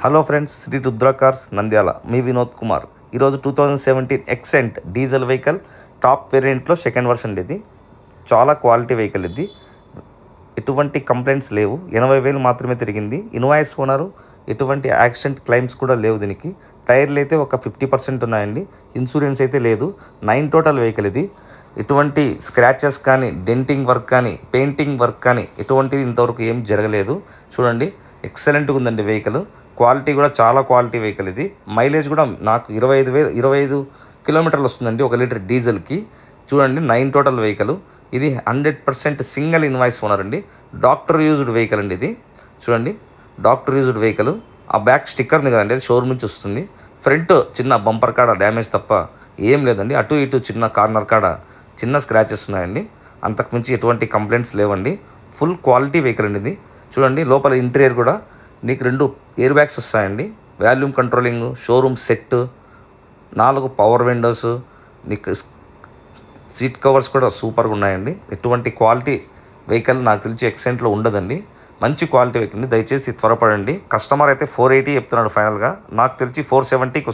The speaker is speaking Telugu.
Hello friends, Shri Rudra cars Nandyal. మీ వినోద్ కుమార్. ఈరోజు 2017 ఎక్సెంట్ డీజిల్ వెహికల్ టాప్ వేరియంట్లో సెకండ్ వర్షన్ ఇది. చాలా క్వాలిటీ వెహికల్ ఇది. ఎటువంటి కంప్లైంట్స్ లేవు. 80,000 మాత్రమే తిరిగింది. ఇన్వాయిస్ ఓనరు, ఎటువంటి యాక్సిడెంట్ క్లెయిమ్స్ కూడా లేవు దీనికి. టైర్లు అయితే ఒక 50% ఉన్నాయండి. ఇన్సూరెన్స్ అయితే లేదు. 9 టోటల్ వెహికల్ ఇది. ఎటువంటి స్క్రాచెస్ కానీ, డెంటింగ్ వర్క్ కానీ, పెయింటింగ్ వర్క్ కానీ ఎటువంటిది ఇంతవరకు ఏం జరగలేదు. చూడండి, ఎక్సలెంట్గా ఉందండి వెహికల్. క్వాలిటీ కూడా చాలా క్వాలిటీ వెహికల్ ఇది. మైలేజ్ కూడా నాకు 25 కిలోమీటర్లు వస్తుందండి 1 లీటర్ డీజిల్కి. చూడండి, 9 టోటల్ వెహికల్ ఇది. 100% సింగిల్ ఇన్వాయిస్ ఓనర్ అండి. డాక్టర్ యూజ్డ్ వెహికల్ అండి ఇది. చూడండి, డాక్టర్ యూజ్డ్ వెహికల్. ఆ బ్యాక్ స్టిక్కర్ ఉంది కదండి, అది షోరూమ్ నుంచి వస్తుంది. ఫ్రంట్ చిన్న బంపర్ కాడ డ్యామేజ్ తప్ప ఏం లేదండి. అటు ఇటు చిన్న కార్నర్ కాడ చిన్న స్క్రాచెస్ ఉన్నాయండి. అంతకుమించి ఎటువంటి కంప్లైంట్స్ లేవండి. ఫుల్ క్వాలిటీ వెహికల్ అండి ఇది. చూడండి, లోపల ఇంటీరియర్ కూడా నీకు 2 ఎయిర్ బ్యాగ్స్ వస్తాయండి. Volume controlling, showroom set, 4 power Windows, నీకు సీట్ కవర్స్ కూడా సూపర్గా ఉన్నాయండి. ఎటువంటి క్వాలిటీ వెహికల్ నాకు తెలిసి ఎక్సెంట్లో ఉండదండి. మంచి క్వాలిటీ వెహికల్. దయచేసి త్వరపడండి. కస్టమర్ అయితే 480 చెప్తున్నాడు ఫైనల్గా. నాకు తెలిసి 470కి